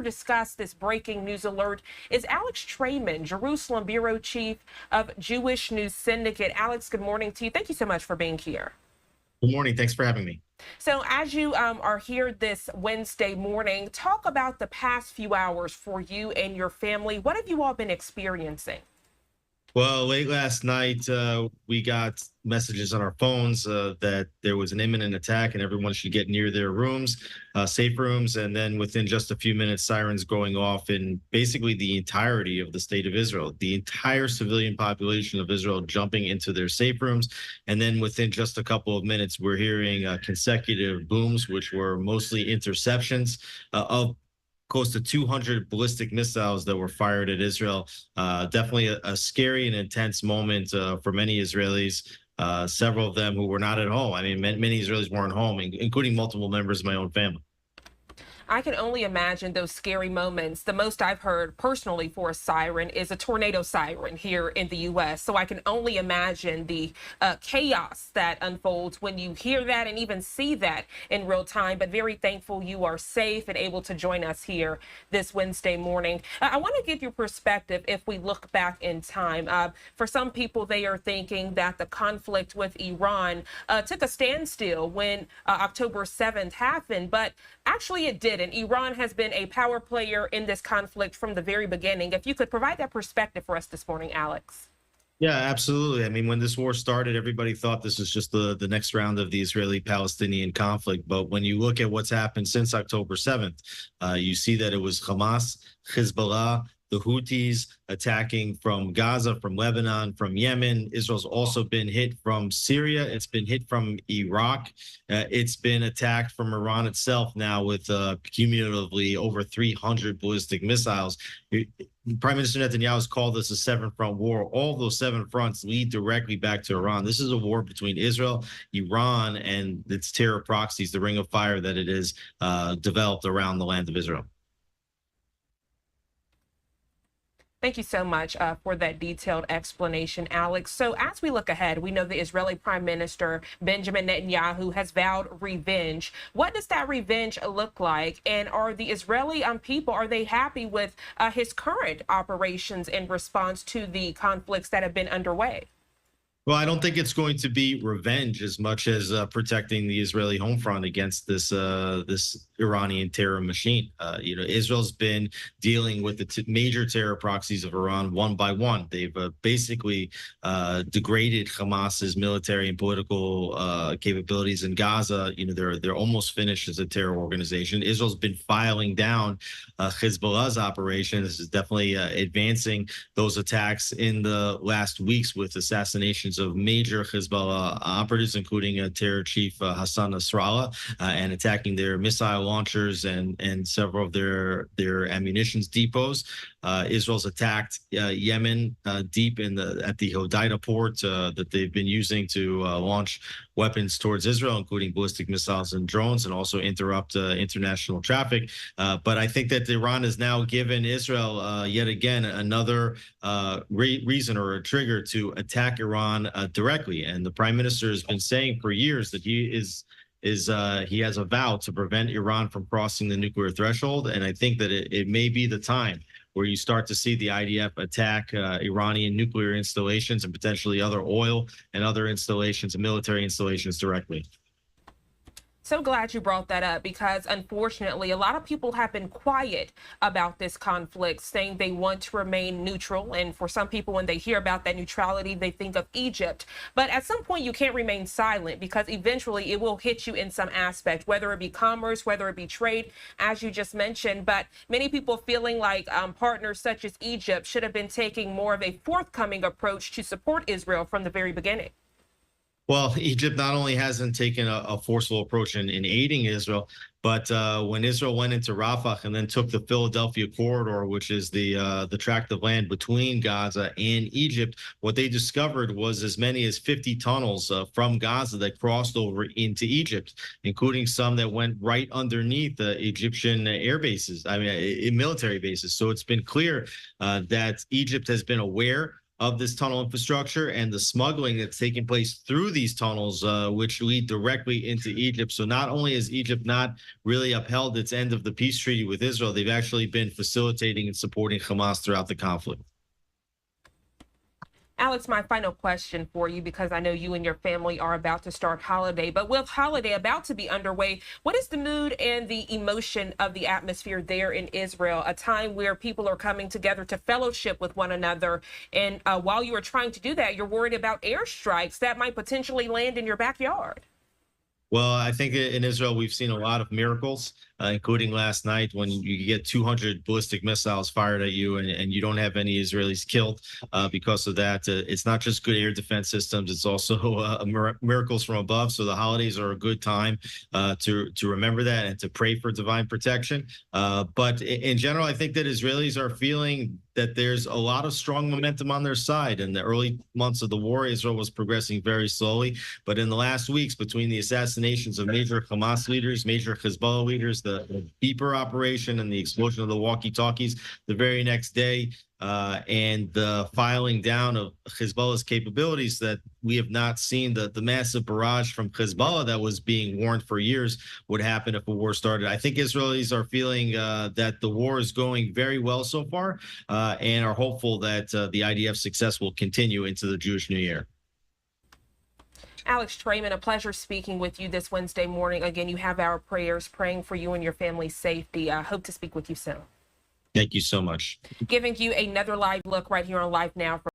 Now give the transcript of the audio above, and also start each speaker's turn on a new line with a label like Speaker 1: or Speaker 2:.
Speaker 1: to discuss this breaking news alert is Alex Traiman, Jerusalem Bureau Chief of Jewish News Syndicate. Alex, good morning to you. Thank you so much for being here.
Speaker 2: Good morning. Thanks for having me.
Speaker 1: So as you are here this Wednesday morning, talk about the past few hours for you and your family. What have you all been experiencing?
Speaker 2: Well, late last night, we got messages on our phones that there was an imminent attack and everyone should get near their rooms, safe rooms. And then within just a few minutes, sirens going off in basically the entirety of the state of Israel, the entire civilian population of Israel jumping into their safe rooms. And then within just a couple of minutes, we're hearing consecutive booms, which were mostly interceptions of close to 200 ballistic missiles that were fired at Israel. Definitely a scary and intense moment for many Israelis, several of them who were not at home. I mean, many Israelis weren't home, including multiple members of my own family.
Speaker 1: I can only imagine those scary moments. The most I've heard personally for a siren is a tornado siren here in the U.S. So I can only imagine the chaos that unfolds when you hear that and even see that in real time. But very thankful you are safe and able to join us here this Wednesday morning. I want to get your perspective if we look back in time. For some people, they are thinking that the conflict with Iran took a standstill when October 7th happened, but actually it didn't. Iran has been a power player in this conflict from the very beginning. If you could provide that perspective for us this morning, Alex.
Speaker 2: Yeah, absolutely. I mean, when this war started, everybody thought this was just the next round of the Israeli-Palestinian conflict. But when you look at what's happened since October 7th, you see that it was Hamas, Hezbollah, the Houthis attacking from Gaza, from Lebanon, from Yemen. Israel's also been hit from Syria. It's been hit from Iraq. It's been attacked from Iran itself now with cumulatively over 300 ballistic missiles. Prime Minister Netanyahu has called this a seven-front war. All those seven fronts lead directly back to Iran. This is a war between Israel, Iran, and its terror proxies, the ring of fire that it is developed around the land of Israel.
Speaker 1: Thank you so much for that detailed explanation, Alex. So as we look ahead, we know the Israeli Prime Minister Benjamin Netanyahu has vowed revenge. What does that revenge look like? And are the Israeli people, are they happy with his current operations in response to the conflicts that have been underway?
Speaker 2: Well, I don't think it's going to be revenge as much as protecting the Israeli home front against this Iranian terror machine. Israel's been dealing with the major terror proxies of Iran one by one. They've basically degraded Hamas's military and political capabilities in Gaza. They're almost finished as a terror organization. Israel's been filing down Hezbollah's operations. This is definitely advancing those attacks in the last weeks with assassinations of major Hezbollah operatives, including terror chief Hassan Nasrallah, and attacking their missile launchers and several of their ammunition depots. Israel's attacked Yemen deep at the Hodeida port that they've been using to launch weapons towards Israel, including ballistic missiles and drones, and also interrupt international traffic. But I think that Iran has now given Israel yet again another reason or a trigger to attack Iran directly. And the prime minister has been saying for years that he has a vow to prevent Iran from crossing the nuclear threshold. And I think that it may be the time where you start to see the IDF attack Iranian nuclear installations and potentially other oil and other installations and military installations directly.
Speaker 1: So glad you brought that up, because unfortunately, a lot of people have been quiet about this conflict, saying they want to remain neutral. And for some people, when they hear about that neutrality, they think of Egypt. But at some point, you can't remain silent, because eventually it will hit you in some aspect, whether it be commerce, whether it be trade, as you just mentioned. But many people feeling like partners such as Egypt should have been taking more of a forthcoming approach to support Israel from the very beginning.
Speaker 2: Well, Egypt not only hasn't taken a forceful approach in aiding Israel, but when Israel went into Rafah and then took the Philadelphia corridor, which is the tract of land between Gaza and Egypt, what they discovered was as many as 50 tunnels from Gaza that crossed over into Egypt, including some that went right underneath the Egyptian air bases, military bases. So it's been clear that Egypt has been aware of this tunnel infrastructure and the smuggling that's taking place through these tunnels, which lead directly into Egypt. So not only has Egypt not really upheld its end of the peace treaty with Israel, they've actually been facilitating and supporting Hamas throughout the conflict.
Speaker 1: Alex, my final question for you, because I know you and your family are about to start holiday, but with holiday about to be underway, what is the mood and the emotion of the atmosphere there in Israel, a time where people are coming together to fellowship with one another? And while you are trying to do that, you're worried about airstrikes that might potentially land in your backyard.
Speaker 2: Well, I think in Israel, we've seen a lot of miracles, including last night when you get 200 ballistic missiles fired at you and you don't have any Israelis killed because of that. It's not just good air defense systems, it's also miracles from above. So the holidays are a good time to remember that and to pray for divine protection. But in general, I think that Israelis are feeling that there's a lot of strong momentum on their side. In the early months of the war, Israel was progressing very slowly. But in the last weeks, between the assassinations of major Hamas leaders, major Hezbollah leaders, the beeper operation and the explosion of the walkie-talkies the very next day, and the filing down of Hezbollah's capabilities, that we have not seen the massive barrage from Hezbollah that was being warned for years would happen if a war started. I think Israelis are feeling that the war is going very well so far and are hopeful that the IDF's success will continue into the Jewish New Year.
Speaker 1: Alex Traiman, a pleasure speaking with you this Wednesday morning. Again, you have our prayers praying for you and your family's safety. I hope to speak with you soon.
Speaker 2: Thank you so much.
Speaker 1: Giving you another live look right here on Live Now.